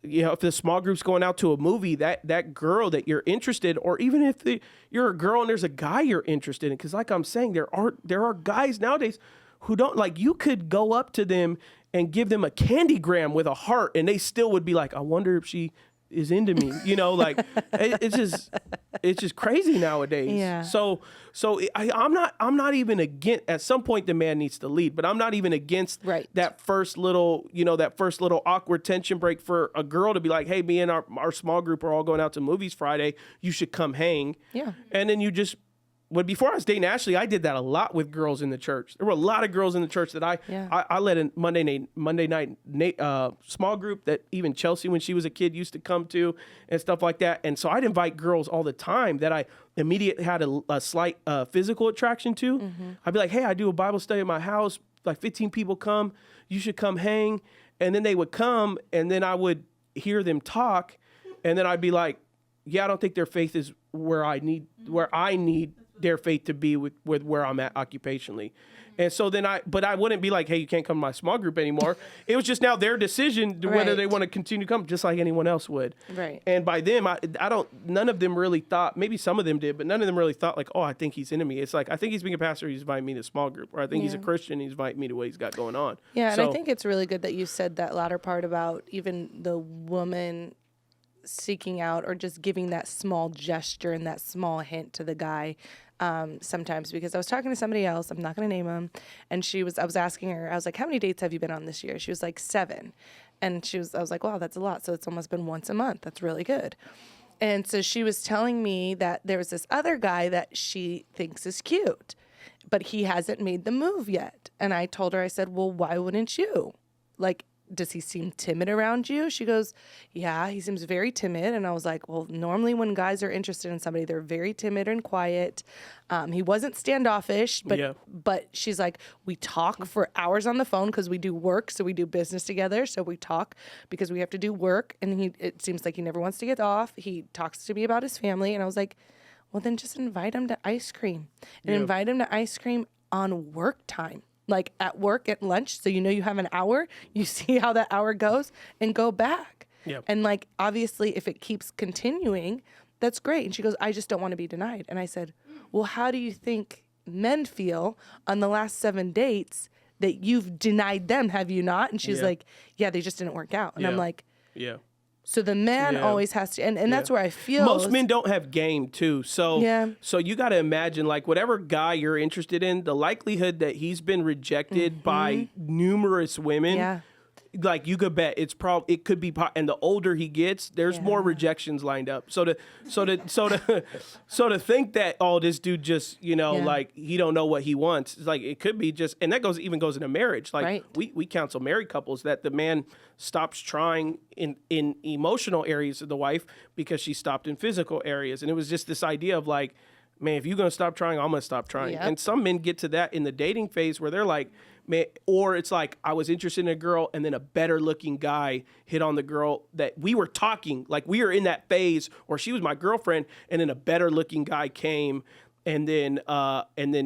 if the small group's going out to a movie, that girl that you're interested, or even if you're a girl and there's a guy you're interested in. Cause like I'm saying, there are guys nowadays who don't, like, you could go up to them and give them a candygram with a heart, and they still would be like, I wonder if she is into me. Like it's just crazy nawadays. Yeah. So I'm not even against. At some point, the man needs to lead, but I'm not even against Right. that first little awkward tension break for a girl to be like, hey, me and our small group are all going out to movies Friday. You should come hang. Yeah. And then you just. When before I was dating Ashlee, I did that a lot with girls in the church. There were a lot of girls in the church that I led a Monday night small group that even Chelsea, when she was a kid, used to come to and stuff like that. And so I'd invite girls all the time that I immediately had a slight physical attraction to. Mm-hmm. I'd be like, hey, I do a Bible study at my house. Like 15 people come. You should come hang. And then they would come, and then I would hear them talk, and then I'd be like, yeah, I don't think their faith is where I need their faith to be with where I'm at occupationally. And so then I wouldn't be like, hey, you can't come to my small group anymore. It was just now their decision to whether they want to continue to come, just like anyone else would. Right. And by them, none of them really thought, maybe some of them did, but none of them really thought like, oh, I think he's into me. It's like, I think he's being a pastor, he's inviting me to a small group, or I think he's a Christian, he's inviting me to what he's got going on. Yeah, so, and I think it's really good that you said that latter part about even the woman seeking out or just giving that small gesture and that small hint to the guy. Sometimes, because I was talking to somebody else, I'm not going to name him, and I was asking her, I was like, how many dates have you been on this year? She was like 7. And I was like, wow, that's a lot. So it's almost been once a month. That's really good. And so she was telling me that there was this other guy that she thinks is cute, but he hasn't made the move yet. And I told her, I said, well, why wouldn't you? Like, does he seem timid around you? She goes, yeah, he seems very timid. And I was like, well, normally when guys are interested in somebody, they're very timid and quiet. He wasn't standoffish, but she's like, we talk for hours on the phone because we do work. So we do business together. So we talk because we have to do work. And it seems like he never wants to get off. He talks to me about his family. And I was like, well, then just invite him to ice cream and invite him to ice cream on work time. Like at work at lunch, so you have an hour, you see how that hour goes and go back. Yep. And like, obviously, if it keeps continuing, that's great. And she goes, I just don't want to be denied. And I said, well, how do you think men feel on the last 7 dates that you've denied them, have you not? And she's Yeah. like, yeah, they just didn't work out. And I'm Yeah. like, Yeah. so the man Yeah. always has to, and that's where I feel Most men don't have game too. So Yeah. so you got to imagine, like, whatever guy you're interested in, the likelihood that he's been rejected by numerous women, Yeah. like, you could bet it could be, and the older he gets, there's more rejections lined up. So to think that, oh, this dude just, like, he don't know what he wants. It's like, it could be just, and that goes into marriage. Like, Right. we counsel married couples that the man stops trying in emotional areas of the wife because she stopped in physical areas. And it was just this idea of like, man, if you're going to stop trying, I'm going to stop trying. Yep. And some men get to that in the dating phase where they're like, man, or it's like, I was interested in a girl and then a better looking guy hit on the girl that we were talking, like we were in that phase, or she was my girlfriend, and then a better looking guy came and then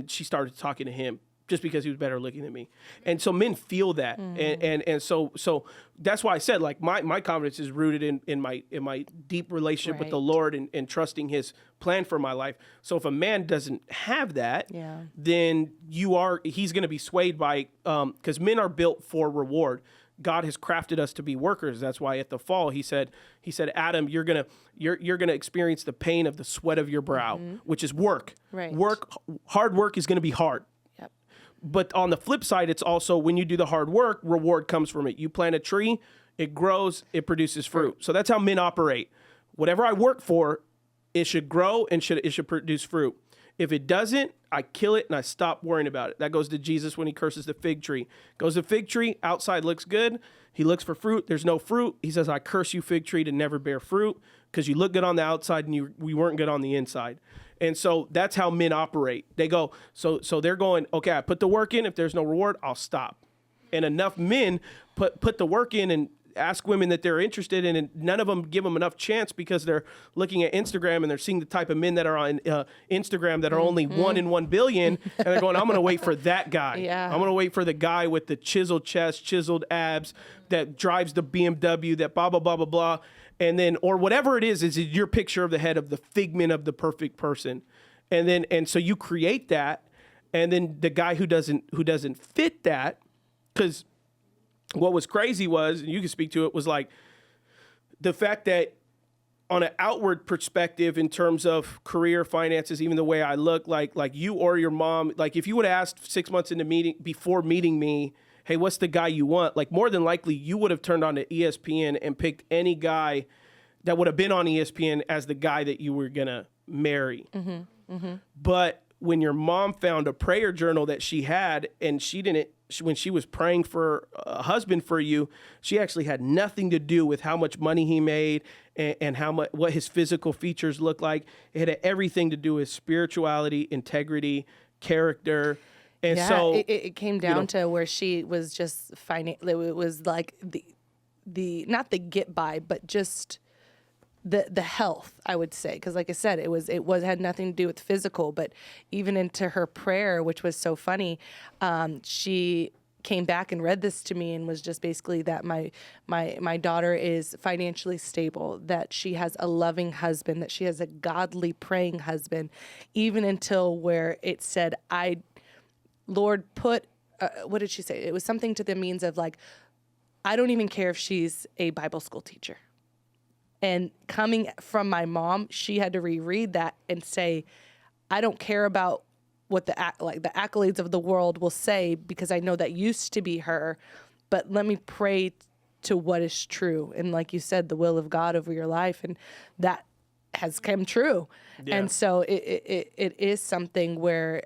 she started talking to him just because he was better looking than me. And so men feel that. And so that's why I said, like, my confidence is rooted in my deep relationship with the Right. Lord and trusting his plan for my life. So if a man doesn't have that, Yeah. then he's going to be swayed by, because men are built for reward. God has crafted us to be workers. That's why at the fall he said, Adam, you're gonna experience the pain of the sweat of your brow, which is work. Right. Hard work is going to be hard. Yep. But on the flip side, it's also when you do the hard work, reward comes from it. You plant a tree, it grows, it produces fruit. So that's how men operate. Whatever I work for, it should grow and it should produce fruit. If it doesn't, I kill it and I stop worrying about it. That goes to Jesus when he curses the fig tree. Goes to fig tree, outside looks good. He looks for fruit. There's no fruit. He says, I curse you, fig tree, to never bear fruit because you look good on the outside and we weren't good on the inside. And so that's how men operate. They go, so they're going, okay, I put the work in. If there's no reward, I'll stop. And enough men put the work in and ask women that they're interested in, and none of them give them enough chance because they're looking at Instagram and they're seeing the type of men that are on Instagram that are only 1 in 1 billion, and they're going, I'm going to wait for that guy. Yeah. I'm going to wait for the guy with the chiseled chest, chiseled abs, that drives the BMW, that blah, blah, blah, blah, blah. And then, or whatever it is your picture of the head of the figment of the perfect person. And so you create that, and then the guy who doesn't fit that, because what was crazy was, and you can speak to it, was like the fact that on an outward perspective in terms of career, finances, even the way I look, like you or your mom, like if you would have asked 6 months before meeting me, hey, what's the guy you want? Like, more than likely you would have turned on to ESPN and picked any guy that would have been on ESPN as the guy that you were going to marry. But when your mom found a prayer journal that she had, and when she was praying for a husband for you, she actually had nothing to do with how much money he made and what his physical features looked like. It had everything to do with spirituality, integrity, character. And so it came down to where she was just it was like the not the get by, but just the health, I would say, because like I said, it had nothing to do with physical, but even into her prayer, which was so funny, she came back and read this to me and was just basically that my daughter is financially stable, that she has a loving husband, that she has a godly praying husband, even until where it said, Lord, put, what did she say? It was something to the means of like, I don't even care if she's a Bible school teacher. And coming from my mom, she had to reread that and say, I don't care about what the accolades of the world will say, because I know that used to be her, but let me pray to what is true. And like you said, the will of God over your life, and that has come true. Yeah. And so it is something where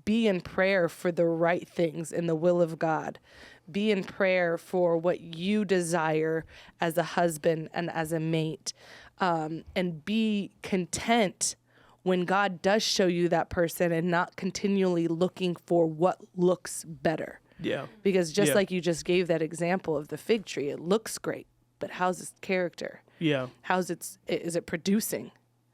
be in prayer for the right things in the will of God. Be in prayer for what you desire as a husband and as a mate. And be content when God does show you that person, and not continually looking for what looks better. Yeah. Because just like you just gave that example of the fig tree, it looks great, but how's its character? Yeah. Is it producing?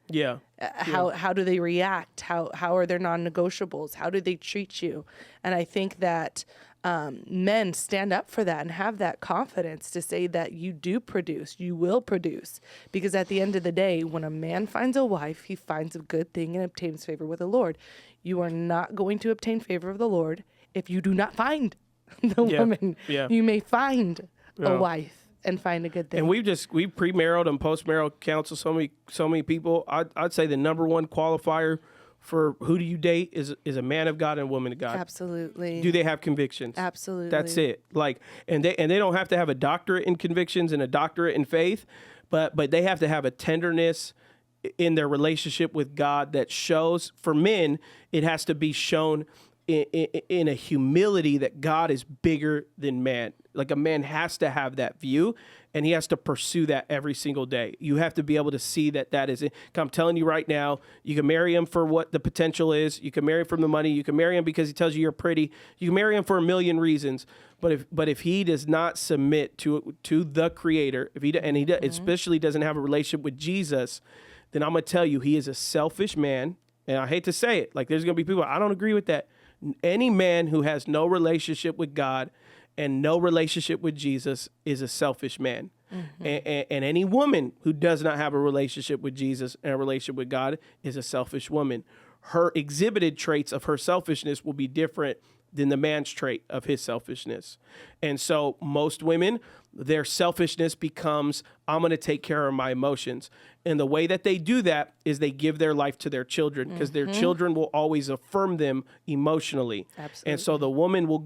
Yeah. How do they react? How are their non-negotiables? How do they treat you? And I think that men stand up for that and have that confidence to say that you do produce, you will produce. Because at the end of the day, when a man finds a wife, he finds a good thing and obtains favor with the Lord. You are not going to obtain favor of the Lord if you do not find the Yeah. woman, Yeah. you may find Yeah. a wife and find a good thing. And we premarital and postmarital counsel so many people. I'd say the number one qualifier for who do you date is a man of God and a woman of God. Absolutely. Do they have convictions? Absolutely. That's it. Like, and they don't have to have a doctorate in convictions and a doctorate in faith, but they have to have a tenderness in their relationship with God that shows. For men, it has to be shown in a humility that God is bigger than man. Like, a man has to have that view, and he has to pursue that every single day. You have to be able to see that is it. I'm telling you right now, you can marry him for what the potential is. You can marry him from the money. You can marry him because he tells you you're pretty. You can marry him for a million reasons. But if he does not submit to the Creator, especially doesn't have a relationship with Jesus, then I'm gonna tell you he is a selfish man. And I hate to say it, like, there's gonna be people, I don't agree with that. Any man who has no relationship with God and no relationship with Jesus is a selfish man. And any woman who does not have a relationship with Jesus and a relationship with God is a selfish woman. Her exhibited traits of her selfishness will be different than the man's trait of his selfishness. And so most women, their selfishness becomes, I'm going to take care of my emotions. And the way that they do that is they give their life to their children, because their children will always affirm them emotionally. Absolutely. And so the woman will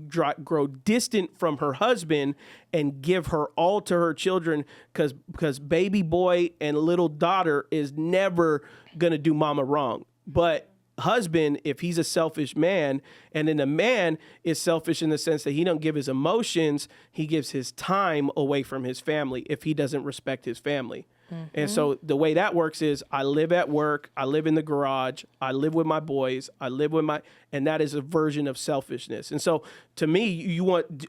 grow distant from her husband and give her all to her children, because baby boy and little daughter is never going to do mama wrong. But husband, if he's a selfish man, and then a man is selfish in the sense that he don't give his emotions, he gives his time away from his family if he doesn't respect his family. And so the way that works is, I live at work, I live in the garage, I live with my boys, and that is a version of selfishness. And so to me,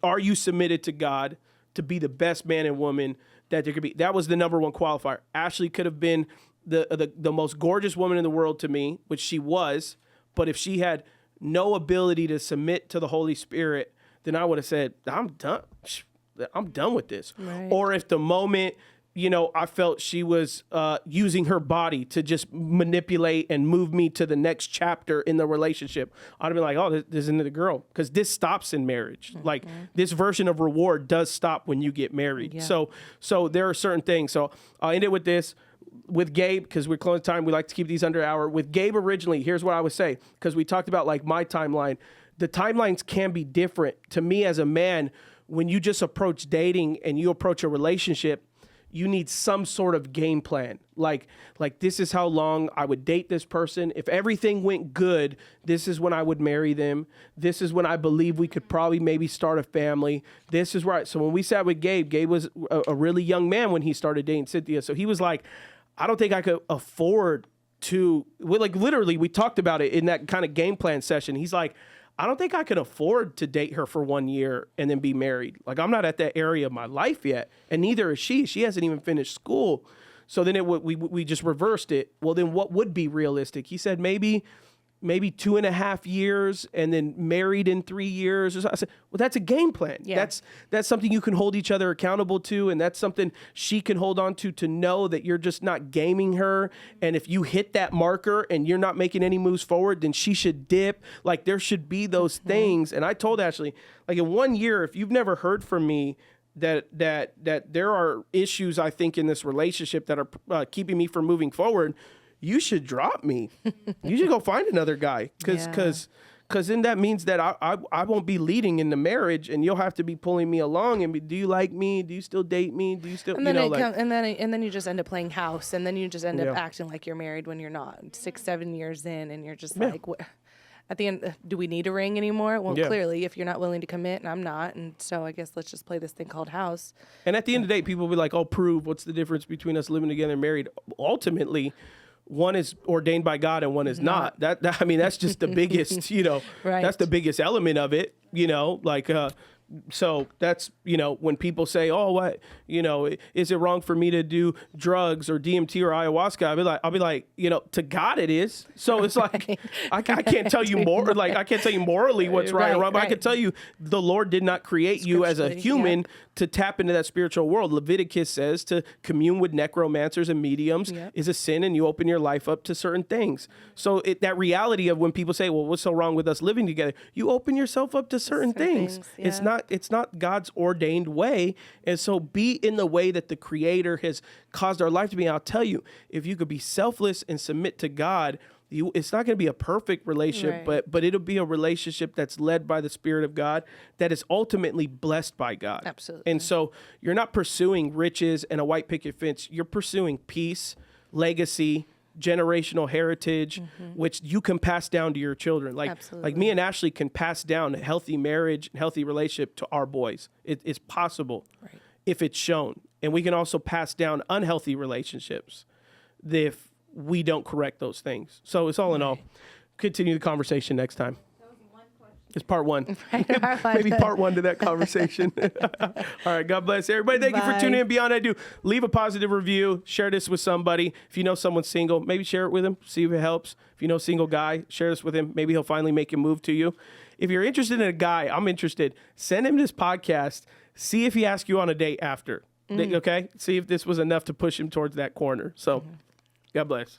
are you submitted to God to be the best man and woman that there could be? That was the number one qualifier. Ashlee could have been the most gorgeous woman in the world to me, which she was, but if she had no ability to submit to the Holy Spirit, then I would have said, I'm done with this. Right. Or if the moment, I felt she was using her body to just manipulate and move me to the next chapter in the relationship, I'd be like, oh, this isn't the girl, because this stops in marriage. Like, this version of reward does stop when you get married. Yeah. So there are certain things. So I'll end it with this. With Gabe, because we're close to time, we like to keep these under an hour. With Gabe originally, here's what I would say, because we talked about like my timeline. The timelines can be different. To me as a man, when you just approach dating and you approach a relationship, you need some sort of game plan. Like this is how long I would date this person. If everything went good, this is when I would marry them. This is when I believe we could probably maybe start a family. This is right. So when we sat with Gabe was a really young man when he started dating Cynthia. So he was like, I don't think I could afford to, literally, we talked about it in that kind of game plan session. He's like, I don't think I could afford to date her for 1 year and then be married. Like, I'm not at that area of my life yet. And neither is she. She hasn't even finished school. So then we just reversed it. Well, then what would be realistic? He said maybe 2.5 years and then married in 3 years. Or so. I said, well, that's a game plan. Yeah. That's something you can hold each other accountable to. And that's something she can hold on to know that you're just not gaming her. And if you hit that marker and you're not making any moves forward, then she should dip. Like, there should be those things. And I told Ashlee, like, in 1 year, if you've never heard from me that there are issues, I think, in this relationship that are keeping me from moving forward, you should drop me. You should go find another guy, because then that means that I won't be leading in the marriage, and you'll have to be pulling me along and do you like me? Do you still date me? Do you still, And then you just end up playing house, and then you just end up acting like you're married when you're not. 6-7 years in, and you're just like, at the end, do we need a ring anymore? Well, clearly, if you're not willing to commit, and I'm not, and so I guess let's just play this thing called house. And at the end of the day, people will be like, oh, prove what's the difference between us living together and married? Ultimately, one is ordained by God and one is not. That I mean, that's just the biggest, Right. that's the biggest element of it, So that's, when people say, oh, what, is it wrong for me to do drugs or DMT or ayahuasca? I'll be like, to God it is. So it's like, I can't tell you more, I can't tell you morally what's right or wrong, but I can tell you the Lord did not create you as a human to tap into that spiritual world. Leviticus says to commune with necromancers and mediums is a sin, and you open your life up to certain things. So that reality of when people say, well, what's so wrong with us living together? You open yourself up to certain things. It's not God's ordained way. And so be in the way that the Creator has caused our life to be. I'll tell you, if you could be selfless and submit to God, it's not going to be a perfect relationship, but it'll be a relationship that's led by the Spirit of God, that is ultimately blessed by God. Absolutely. And so you're not pursuing riches and a white picket fence. You're pursuing peace, legacy, generational heritage, which you can pass down to your children. Like me and Ashley can pass down a healthy marriage, healthy relationship to our boys. It's possible if it's shown. And we can also pass down unhealthy relationships if we don't correct those things. So it's all in all. Continue the conversation next time. It's part one. Maybe part one to that conversation. All right. God bless everybody. Thank you for tuning in Beyond I Do. Leave a positive review. Share this with somebody. If you know someone's single, maybe share it with him. See if it helps. If you know a single guy, share this with him. Maybe he'll finally make a move to you. If you're interested in a guy, I'm interested. Send him this podcast. See if he asks you on a date after. Okay? See if this was enough to push him towards that corner. So, God bless.